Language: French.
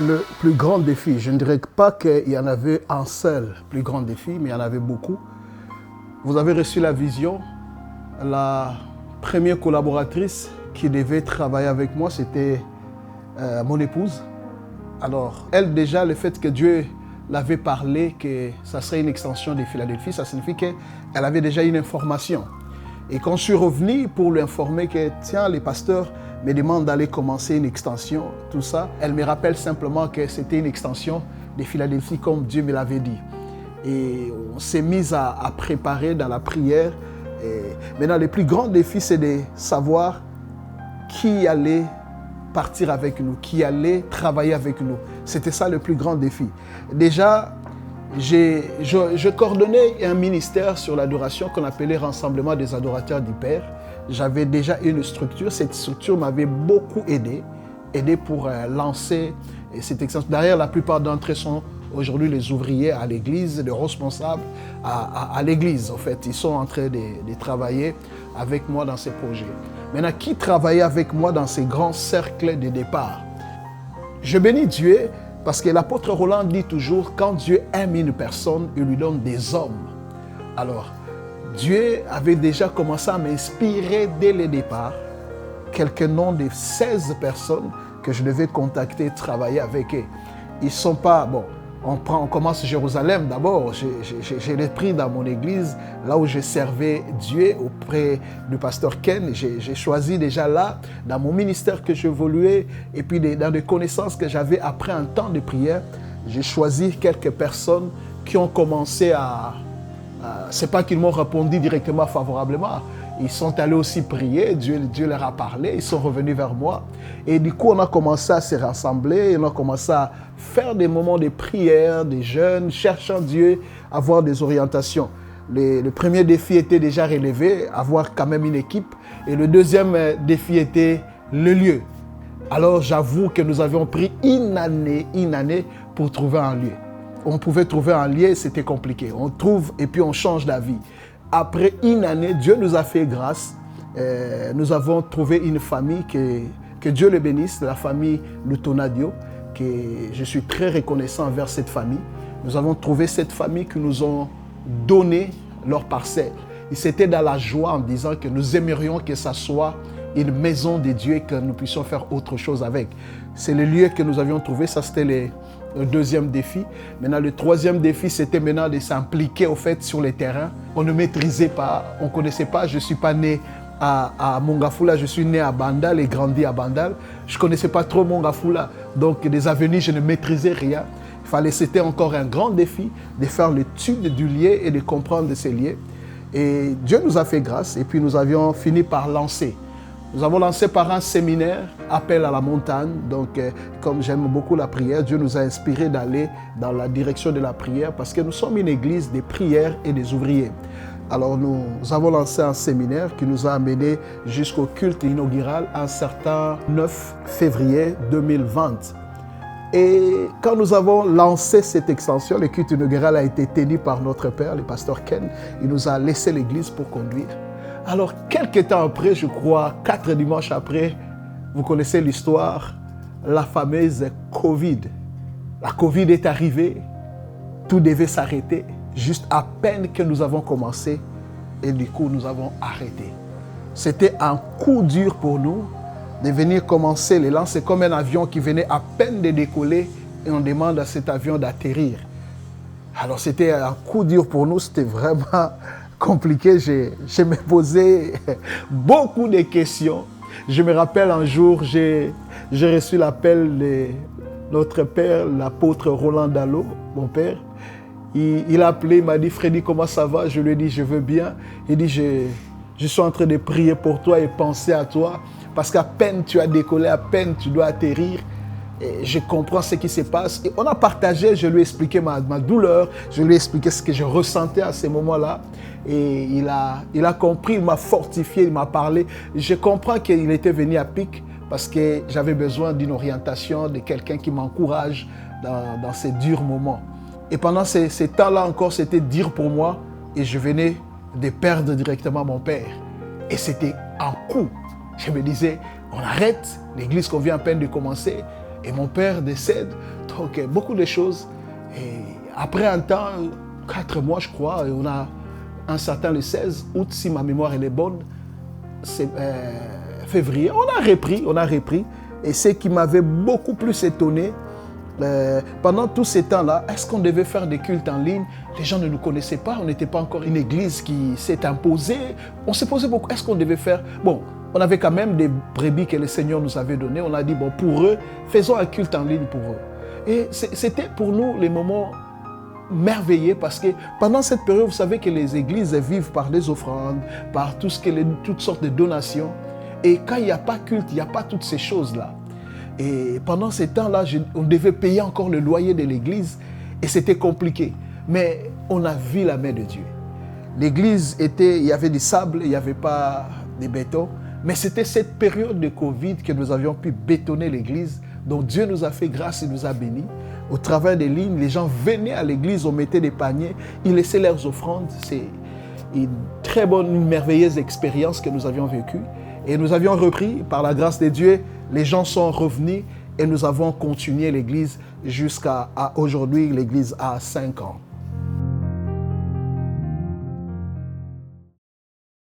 Le plus grand défi, je ne dirais pas qu'il y en avait un seul plus grand défi, mais il y en avait beaucoup. Vous avez reçu la vision. La première collaboratrice qui devait travailler avec moi, c'était mon épouse. Alors, elle déjà, le fait que Dieu l'avait parlé, que ça serait une extension de Philadelphie, ça signifie qu'elle avait déjà une information. Et quand je suis revenu pour lui informer que, tiens, les pasteurs me demandent d'aller commencer une extension, tout ça, elle me rappelle simplement que c'était une extension de Philadelphie comme Dieu me l'avait dit. Et on s'est mis à préparer dans la prière. Et maintenant, le plus grand défi, c'est de savoir qui allait partir avec nous, qui allait travailler avec nous. C'était ça le plus grand défi. Déjà, je coordonnais un ministère sur l'adoration qu'on appelait Rassemblement des adorateurs du Père. J'avais déjà une structure. Cette structure m'avait beaucoup aidé pour lancer cette extension. Derrière, la plupart d'entre eux sont aujourd'hui les ouvriers à l'église, les responsables à l'église. En fait, ils sont en train de travailler avec moi dans ces projets. Maintenant, qui travaillait avec moi dans ces grands cercles de départ? Je bénis Dieu parce que l'apôtre Roland dit toujours, quand Dieu aime une personne, il lui donne des hommes. Alors, Dieu avait déjà commencé à m'inspirer dès le départ quelques noms de 16 personnes que je devais contacter, travailler avec eux. Ils ne sont pas... Bon, on commence Jérusalem d'abord. Je l'ai pris dans mon église, là où je servais Dieu auprès du pasteur Ken. J'ai choisi déjà là, dans mon ministère que j'évoluais, et puis dans des connaissances que j'avais après un temps de prière, j'ai choisi quelques personnes qui ont commencé à c'est pas qu'ils m'ont répondu directement favorablement. Ils sont allés aussi prier, Dieu leur a parlé, ils sont revenus vers moi. Et du coup, on a commencé à se rassembler, on a commencé à faire des moments de prière, des jeûnes, cherchant Dieu, avoir des orientations. Le premier défi était déjà relevé, avoir quand même une équipe. Et le deuxième défi était le lieu. Alors, j'avoue que nous avions pris une année pour trouver un lieu. On pouvait trouver un lieu, c'était compliqué. On trouve et puis on change d'avis. Après une année, Dieu nous a fait grâce. Nous avons trouvé une famille que Dieu le bénisse, la famille Lutonadio, que je suis très reconnaissant envers cette famille. Nous avons trouvé cette famille qui nous ont donné leur parcelle. Ils étaient dans la joie en disant que nous aimerions que ça soit une maison de Dieu et que nous puissions faire autre chose avec. C'est le lieu que nous avions trouvé, ça c'était le deuxième défi. Maintenant, le troisième défi, c'était maintenant de s'impliquer au fait sur le terrain. On ne maîtrisait pas, on ne connaissait pas. Je ne suis pas né à Mongafula, je suis né à Bandal et grandi à Bandal. Je ne connaissais pas trop Mongafula, donc des avenues, je ne maîtrisais rien. C'était encore un grand défi de faire l'étude du lieu et de comprendre ces lieux. Et Dieu nous a fait grâce et puis nous avions fini par lancer. Nous avons lancé par un séminaire, appel à la montagne. Donc, comme j'aime beaucoup la prière, Dieu nous a inspiré d'aller dans la direction de la prière parce que nous sommes une église des prières et des ouvriers. Alors, nous avons lancé un séminaire qui nous a amenés jusqu'au culte inaugural un certain 9 février 2020. Et quand nous avons lancé cette extension, le culte inaugural a été tenu par notre père, le pasteur Ken. Il nous a laissé l'église pour conduire. Alors, quelques temps après, je crois, 4 dimanches après, vous connaissez l'histoire, la fameuse Covid. La Covid est arrivée, tout devait s'arrêter, juste à peine que nous avons commencé, et du coup, nous avons arrêté. C'était un coup dur pour nous de venir commencer l'élan. C'est comme un avion qui venait à peine de décoller et on demande à cet avion d'atterrir. Alors, c'était un coup dur pour nous, c'était vraiment compliqué. Je me posais beaucoup de questions. Je me rappelle un jour, j'ai reçu l'appel de notre père, l'apôtre Roland Dallot, mon père. Il a appelé, il m'a dit, Freddy, comment ça va? Je lui ai dit, je veux bien. Il dit, je suis en train de prier pour toi et penser à toi. Parce qu'à peine tu as décollé, à peine tu dois atterrir. Et je comprends ce qui se passe. Et on a partagé, je lui ai expliqué ma douleur, je lui ai expliqué ce que je ressentais à ces moments-là. Et il a compris, il m'a fortifié, il m'a parlé. Je comprends qu'il était venu à pic parce que j'avais besoin d'une orientation, de quelqu'un qui m'encourage dans ces durs moments. Et pendant ces temps-là encore, c'était dur pour moi. Et je venais de perdre directement mon père. Et c'était un coup. Je me disais, on arrête, l'église qu'on vient à peine de commencer. Et mon père décède. Donc, beaucoup de choses. Et après un temps, 4 mois, je crois, et on a un certain le 16 août, si ma mémoire elle est bonne, c'est février, on a repris. Et ce qui m'avait beaucoup plus étonné, pendant tous ces temps-là, est-ce qu'on devait faire des cultes en ligne? Les gens ne nous connaissaient pas, on n'était pas encore une église qui s'est imposée. On s'est posé beaucoup, est-ce qu'on devait faire... Bon, on avait quand même des brebis que le Seigneur nous avait données. On a dit, bon, pour eux, faisons un culte en ligne pour eux. Et c'était pour nous les moments merveilleux parce que pendant cette période, vous savez que les églises vivent par les offrandes, par toutes sortes de donations. Et quand il n'y a pas culte, il n'y a pas toutes ces choses-là. Et pendant ces temps-là, on devait payer encore le loyer de l'église et c'était compliqué. Mais on a vu la main de Dieu. L'église il y avait du sable, il n'y avait pas de béton. Mais c'était cette période de Covid que nous avions pu bétonner l'église. Donc Dieu nous a fait grâce, il nous a bénis. Au travers des lignes, les gens venaient à l'église, on mettait des paniers, ils laissaient leurs offrandes. C'est une très bonne, une merveilleuse expérience que nous avions vécue. Et nous avions repris, par la grâce de Dieu, les gens sont revenus et nous avons continué l'église jusqu'à aujourd'hui. L'église a 5 ans.